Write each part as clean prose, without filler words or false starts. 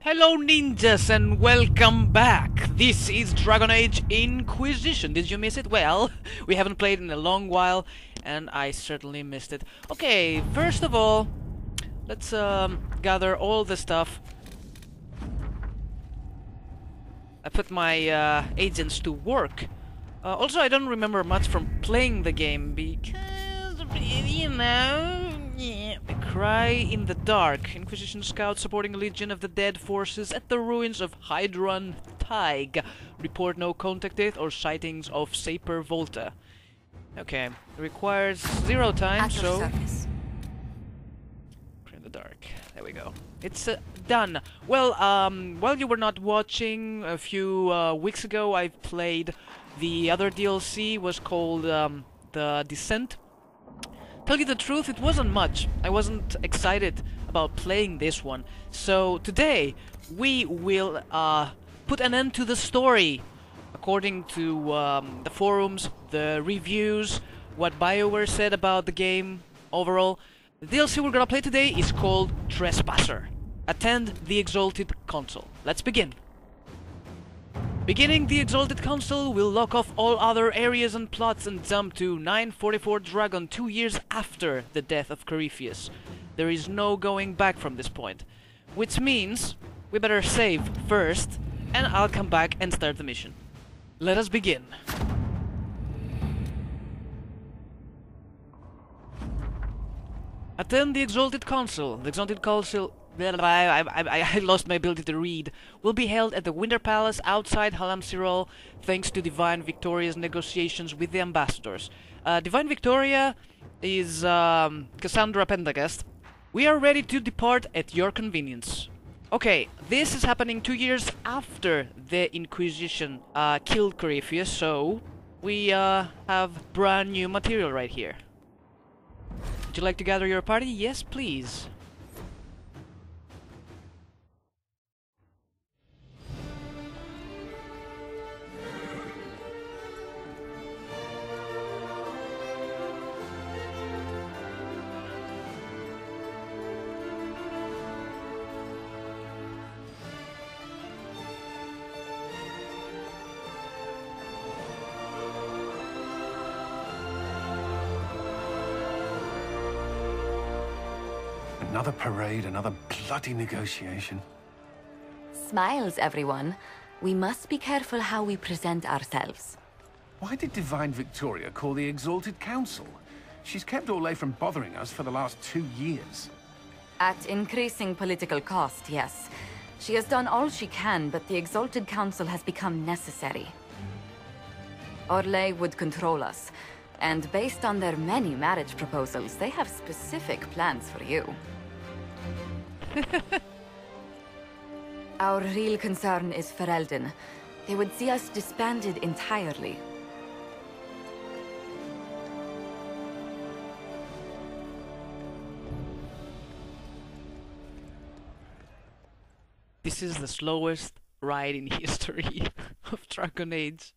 Hello ninjas and welcome back! This is Dragon Age Inquisition. Did you miss it? Well, we haven't played in a long while and I certainly missed it. Okay, first of all, let's gather all the stuff. I put my agents to work. Also, I don't remember much from playing the game because, you know... Yeah. A cry in the dark. Inquisition scouts supporting Legion of the Dead forces at the ruins of Hydron Tig. Report no contact date or sightings of Saper Volta. Okay. Requires 0 time, so... In the dark. There we go. It's done. Well, while you were not watching, a few weeks ago I played the other DLC, was called The Descent. Tell you the truth, it wasn't much. I wasn't excited about playing this one. So today we will put an end to the story. According to the forums, the reviews, what Bioware said about the game overall. The DLC we're gonna play today is called Trespasser. Attend the Exalted Council. Let's begin. Beginning the Exalted Council, we'll lock off all other areas and plots and jump to 944 Dragon 2 years after the death of Corypheus. There is no going back from this point. Which means we better save first, and I'll come back and start the mission. Let us begin. Attend the Exalted Council. The Exalted Council... I lost my ability to read. Will be held at the Winter Palace outside Halam-Sirol, thanks to Divine Victoria's negotiations with the ambassadors. Divine Victoria is Cassandra Pendergast. We are ready to depart at your convenience. Okay, this is happening 2 years after the Inquisition killed Corypheus, so we have brand new material right here. Would you like to gather your party? Yes, please. Another parade, another bloody negotiation. Smiles, everyone. We must be careful how we present ourselves. Why did Divine Victoria call the Exalted Council? She's kept Orlais from bothering us for the last 2 years. At increasing political cost, yes. She has done all she can, but the Exalted Council has become necessary. Orlais would control us, and based on their many marriage proposals, they have specific plans for you. Our real concern is Ferelden. They would see us disbanded entirely. This is the slowest ride in history of Dragon Age.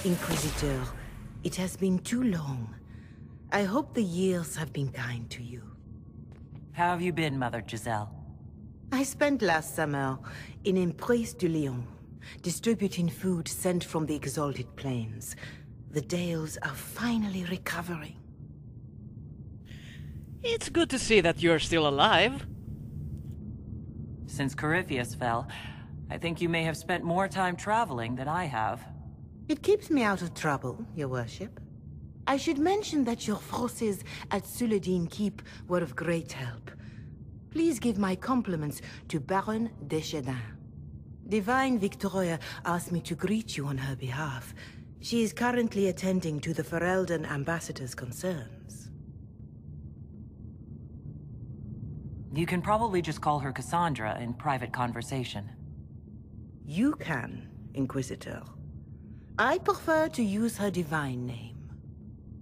Inquisitor, it has been too long. I hope the years have been kind to you. How have you been, Mother Giselle? I spent last summer in Emprise de Lyon, distributing food sent from the Exalted Plains. The Dales are finally recovering. It's good to see that you're still alive. Since Corypheus fell, I think you may have spent more time traveling than I have. It keeps me out of trouble, Your Worship. I should mention that your forces at Suladin Keep were of great help. Please give my compliments to Baron Deschedin. Divine Victoria asked me to greet you on her behalf. She is currently attending to the Ferelden ambassador's concerns. You can probably just call her Cassandra in private conversation. You can, Inquisitor. I prefer to use her divine name.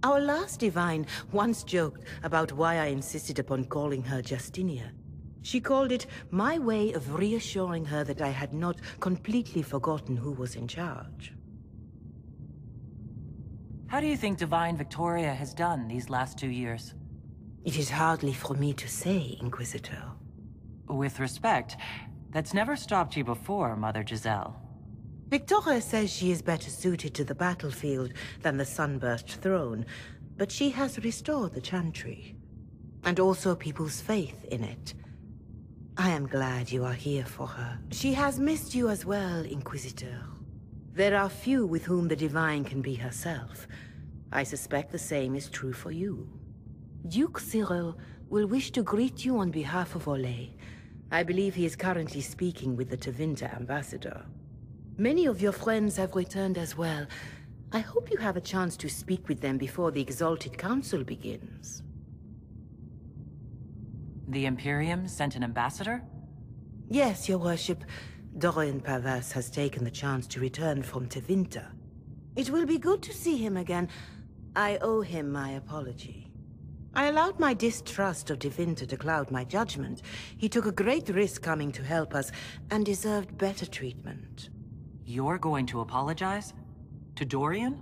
Our last divine once joked about why I insisted upon calling her Justinia. She called it my way of reassuring her that I had not completely forgotten who was in charge. How do you think Divine Victoria has done these last 2 years? It is hardly for me to say, Inquisitor. With respect, that's never stopped you before, Mother Giselle. Victoria says she is better suited to the battlefield than the Sunburst throne, but she has restored the Chantry, and also people's faith in it. I am glad you are here for her. She has missed you as well, Inquisitor. There are few with whom the Divine can be herself. I suspect the same is true for you. Duke Cyril will wish to greet you on behalf of Olay. I believe he is currently speaking with the Tevinter ambassador. Many of your friends have returned as well. I hope you have a chance to speak with them before the Exalted Council begins. The Imperium sent an ambassador? Yes, your worship. Dorian Pavas has taken the chance to return from Tevinter. It will be good to see him again. I owe him my apology. I allowed my distrust of Tevinter to cloud my judgment. He took a great risk coming to help us, and deserved better treatment. You're going to apologize? To Dorian?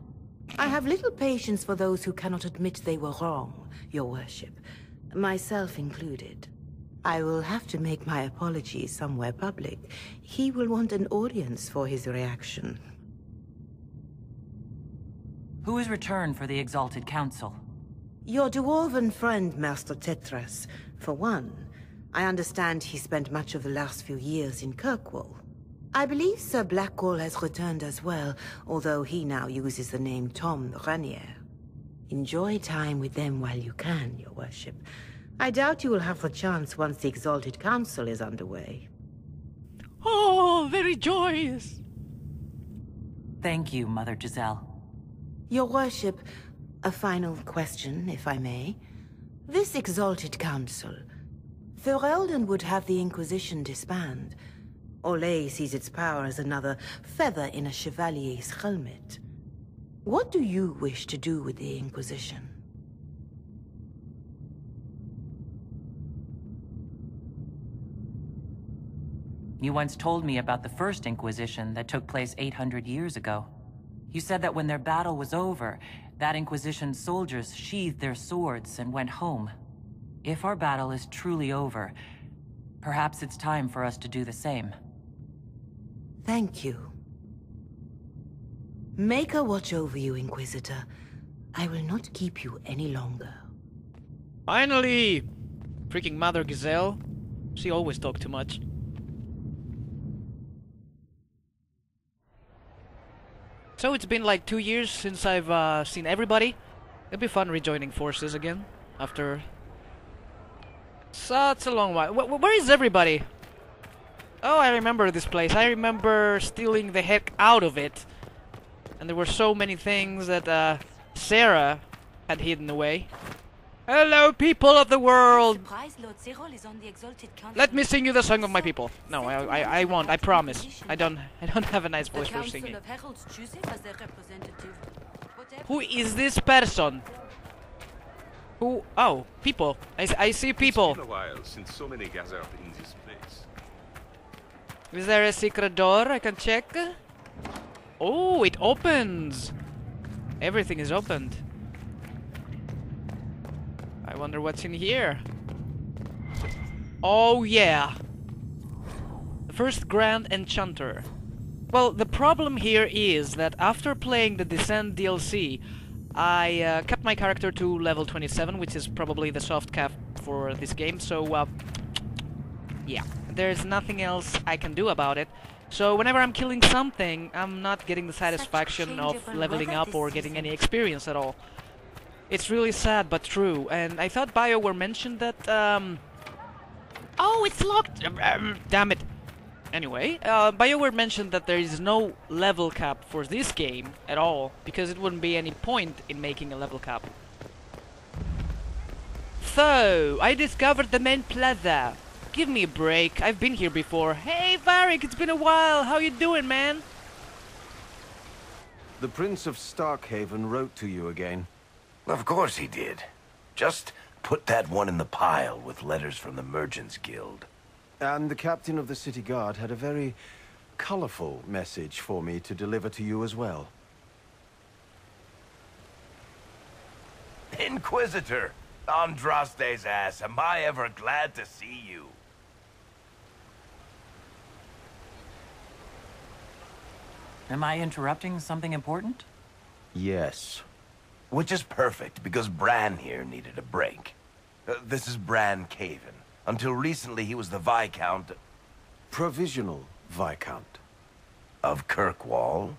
I have little patience for those who cannot admit they were wrong, your worship. Myself included. I will have to make my apologies somewhere public. He will want an audience for his reaction. Who has returned for the Exalted Council? Your dwarven friend, Master Thedas, for one. I understand he spent much of the last few years in Kirkwall. I believe Sir Blackwall has returned as well, although he now uses the name Tom Ranier. Enjoy time with them while you can, your worship. I doubt you will have the chance once the Exalted Council is underway. Oh, very joyous! Thank you, Mother Giselle. Your worship, a final question, if I may. This Exalted Council, Ferelden would have the Inquisition disband. Olay sees its power as another feather in a chevalier's helmet. What do you wish to do with the Inquisition? You once told me about the first Inquisition that took place 800 years ago. You said that when their battle was over, that Inquisition's soldiers sheathed their swords and went home. If our battle is truly over, perhaps it's time for us to do the same. Thank you. Maker watch over you, Inquisitor. I will not keep you any longer. Finally! Freaking Mother Giselle. She always talked too much. So it's been like 2 years since I've seen everybody. It'll be fun rejoining forces again after such a long while. Where is everybody? Oh, I remember this place. I remember stealing the heck out of it. And there were so many things that Sarah had hidden away. Hello, people of the world! Let me sing you the song of my people. No, I won't. I promise. I don't have a nice voice for singing. Who is this person? Who? Oh, people. I see people. It's been a while since so many gathered in this place. Is there a secret door I can check? Oh, it opens. Everything is opened. I wonder what's in here. Oh yeah. The first Grand Enchanter. Well, the problem here is that after playing the Descent DLC, I kept my character to level 27, which is probably the soft cap for this game, so yeah. There's nothing else I can do about it. So whenever I'm killing something, I'm not getting the satisfaction of leveling up or getting any experience at all. It's really sad, but true. And I thought Bioware mentioned that, oh, it's locked! Damn it. Anyway, Bioware mentioned that there is no level cap for this game at all, because it wouldn't be any point in making a level cap. So, I discovered the main plaza. Give me a break, I've been here before. Hey, Varric, it's been a while. How you doing, man? The Prince of Starkhaven wrote to you again. Of course he did. Just put that one in the pile with letters from the Merchants Guild. And the captain of the city guard had a very colorful message for me to deliver to you as well. Inquisitor! Andraste's ass, am I ever glad to see you. Am I interrupting something important? Yes. Which is perfect, because Bran here needed a break. This is Bran Caven. Until recently, he was the Viscount... Provisional Viscount. Of Kirkwall.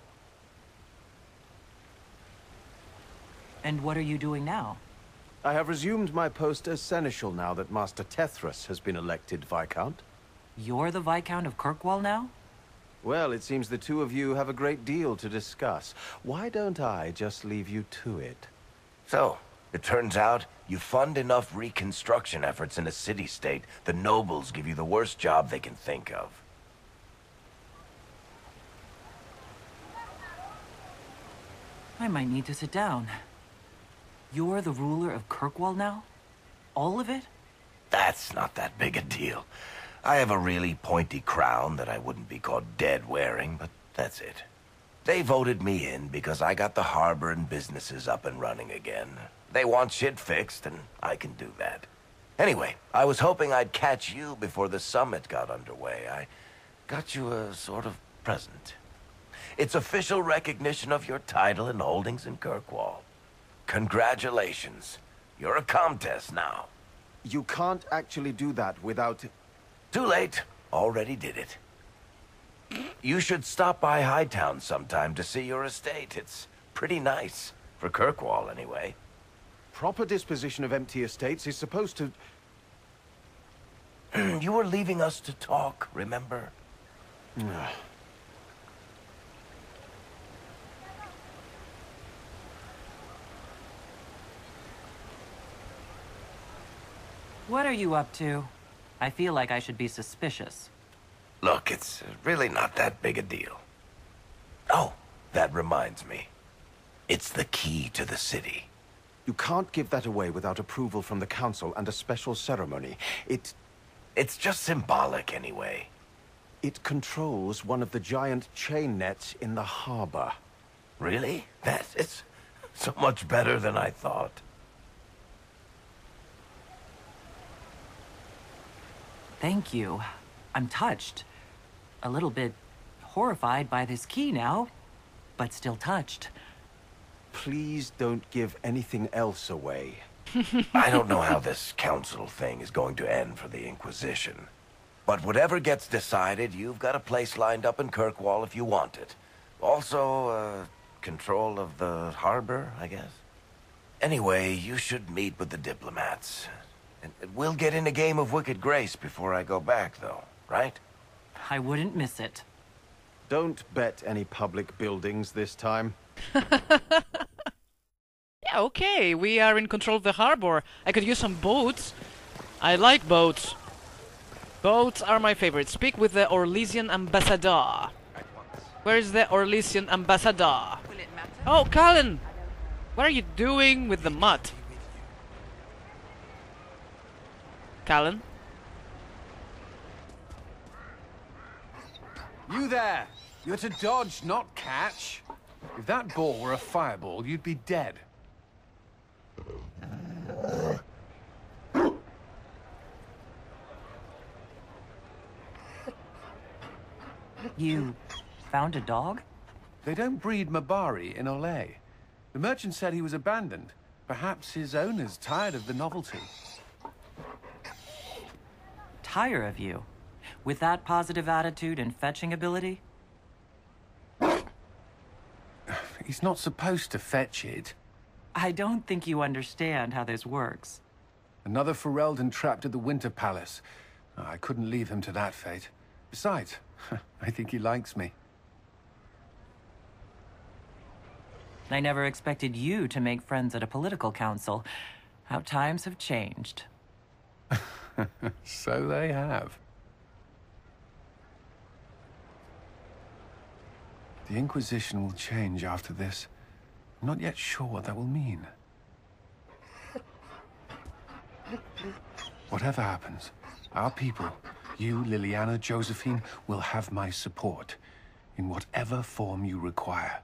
And what are you doing now? I have resumed my post as seneschal now that Master Thedas has been elected Viscount. You're the Viscount of Kirkwall now? Well, it seems the two of you have a great deal to discuss. Why don't I just leave you to it? So, it turns out you fund enough reconstruction efforts in a city-state, the nobles give you the worst job they can think of. I might need to sit down. You're the ruler of Kirkwall now? All of it? That's not that big a deal. I have a really pointy crown that I wouldn't be caught dead wearing, but that's it. They voted me in because I got the harbor and businesses up and running again. They want shit fixed, and I can do that. Anyway, I was hoping I'd catch you before the summit got underway. I got you a sort of present. It's official recognition of your title and holdings in Kirkwall. Congratulations. You're a comtesse now. You can't actually do that without... Too late. Already did it. You should stop by Hightown sometime to see your estate. It's pretty nice. For Kirkwall, anyway. Proper disposition of empty estates is supposed to... You were leaving us to talk, remember? What are you up to? I feel like I should be suspicious. Look, it's really not that big a deal. Oh, that reminds me. It's the key to the city. You can't give that away without approval from the council and a special ceremony. It's just symbolic anyway. It controls one of the giant chain nets in the harbor. Really? It's so much better than I thought. Thank you. I'm touched. A little bit horrified by this key now, but still touched. Please don't give anything else away. I don't know how this council thing is going to end for the Inquisition. But whatever gets decided, you've got a place lined up in Kirkwall if you want it. Also, control of the harbor, I guess. Anyway, you should meet with the diplomats. And we'll get in a game of Wicked Grace before I go back, though, right? I wouldn't miss it. Don't bet any public buildings this time. Yeah, okay, we are in control of the harbor. I could use some boats. I like boats. Boats are my favorite. Speak with the Orlesian ambassador. Where is the Orlesian ambassador? Oh, Colin! What are you doing with the mud? Callan? You there! You're to dodge, not catch. If that ball were a fireball, you'd be dead. You found a dog? They don't breed Mabari in Olay. The merchant said he was abandoned. Perhaps his owner's tired of the novelty. Tire of you? With that positive attitude and fetching ability? He's not supposed to fetch it. I don't think you understand how this works. Another Ferelden trapped at the Winter Palace. I couldn't leave him to that fate. Besides, I think he likes me. I never expected you to make friends at a political council. How times have changed. So they have. The Inquisition will change after this. I'm not yet sure what that will mean. Whatever happens, our people, you, Liliana, Josephine, will have my support in whatever form you require.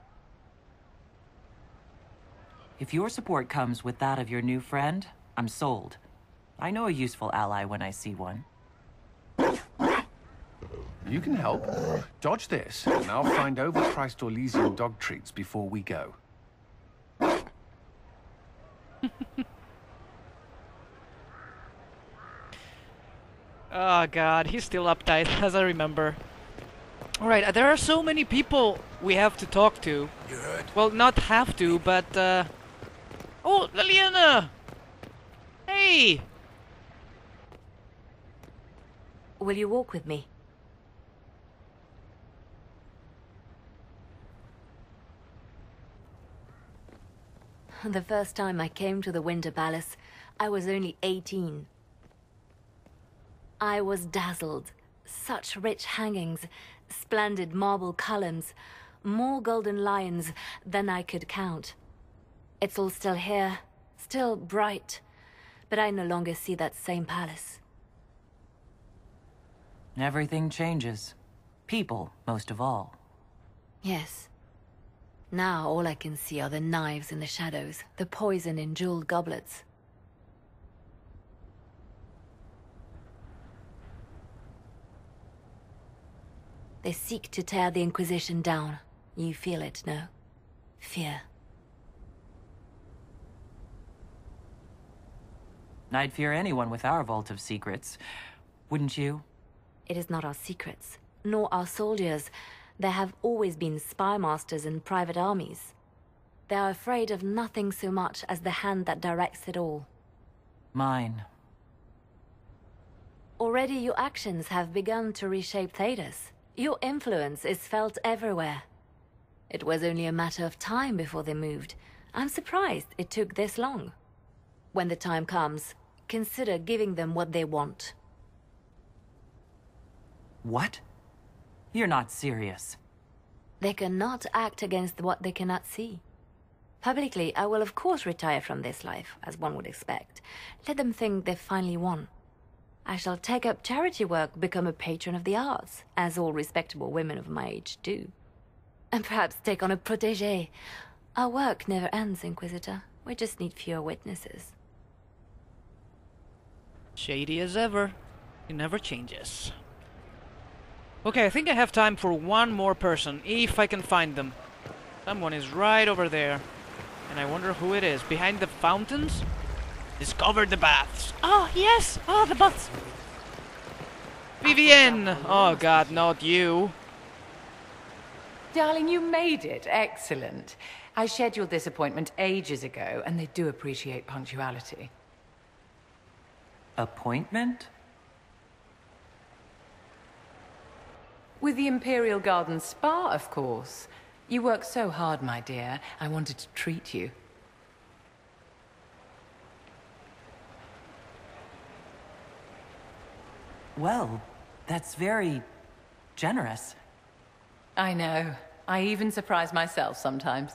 If your support comes with that of your new friend, I'm sold. I know a useful ally when I see one. You can help. Dodge this, and I'll find overpriced Orlesian dog treats before we go. Oh god, he's still uptight, as I remember. Alright, there are so many people we have to talk to. Good. Well, not have to, but oh, Liliana! Hey! Will you walk with me? The first time I came to the Winter Palace, I was only 18. I was dazzled. Such rich hangings, splendid marble columns, more golden lions than I could count. It's all still here, still bright, but I no longer see that same palace. Everything changes. People, most of all. Yes. Now all I can see are the knives in the shadows, the poison in jeweled goblets. They seek to tear the Inquisition down. You feel it, no? Fear. I'd fear anyone with our vault of secrets. Wouldn't you? It is not our secrets, nor our soldiers. There have always been spy masters and private armies. They are afraid of nothing so much as the hand that directs it all. Mine. Already your actions have begun to reshape Thedas. Your influence is felt everywhere. It was only a matter of time before they moved. I'm surprised it took this long. When the time comes, consider giving them what they want. What? You're not serious. They cannot act against what they cannot see. Publicly, I will of course retire from this life, as one would expect. Let them think they've finally won. I shall take up charity work, become a patron of the arts, as all respectable women of my age do. And perhaps take on a protégé. Our work never ends, Inquisitor. We just need fewer witnesses. Shady as ever. He never changes. Okay, I think I have time for one more person, if I can find them. Someone is right over there. And I wonder who it is. Behind the fountains? Discover the baths. Oh, yes! Oh, the baths! Vivienne! Oh god, not you. Darling, you made it. Excellent. I scheduled this appointment ages ago, and they do appreciate punctuality. Appointment? With the Imperial Garden Spa, of course. You work so hard, my dear. I wanted to treat you. Well, that's very generous. I know. I even surprise myself sometimes.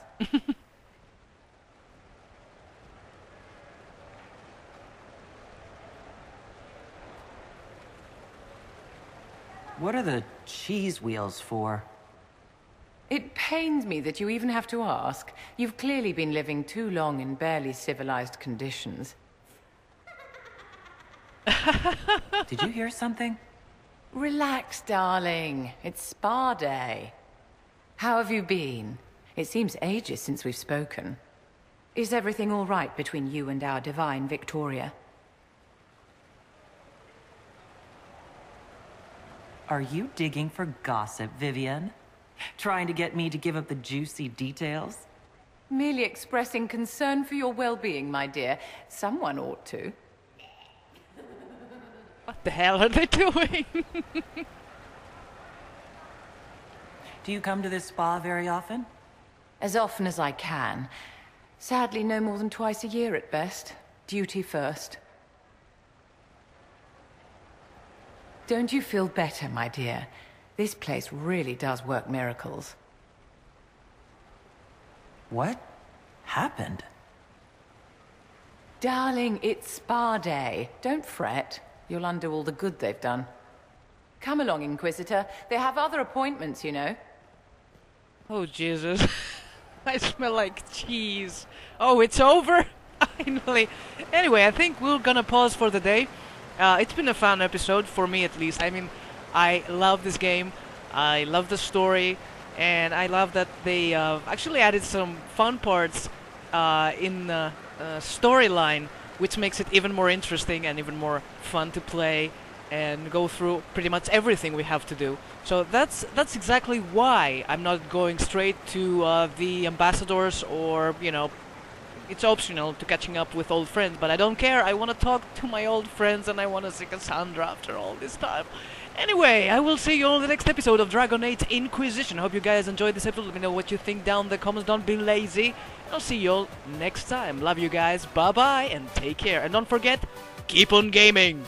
What are the cheese wheels for? It pains me that you even have to ask. You've clearly been living too long in barely civilized conditions. Did you hear something? Relax, darling. It's spa day. How have you been? It seems ages since we've spoken. Is everything all right between you and our divine Victoria? Are you digging for gossip, Vivienne? Trying to get me to give up the juicy details? Merely expressing concern for your well-being, my dear. Someone ought to. What the hell are they doing? Do you come to this spa very often? As often as I can. Sadly, no more than twice a year at best. Duty first. Don't you feel better, my dear? This place really does work miracles. What happened? Darling, it's spa day. Don't fret. You'll undo all the good they've done. Come along, Inquisitor. They have other appointments, you know. Oh, Jesus. I smell like cheese. Oh, it's over? Finally. Anyway, I think we're gonna pause for the day. It's been a fun episode, for me at least. I mean, I love this game. I love the story. And I love that they actually added some fun parts in the storyline, which makes it even more interesting and even more fun to play and go through pretty much everything we have to do. So that's exactly why I'm not going straight to the ambassadors, or, you know, it's optional to catching up with old friends, but I don't care. I want to talk to my old friends and I want to see Cassandra after all this time. Anyway, I will see you all in the next episode of Dragon Age Inquisition. Hope you guys enjoyed this episode. Let me know what you think down in the comments. Don't be lazy. I'll see you all next time. Love you guys. Bye-bye and take care. And don't forget, keep on gaming.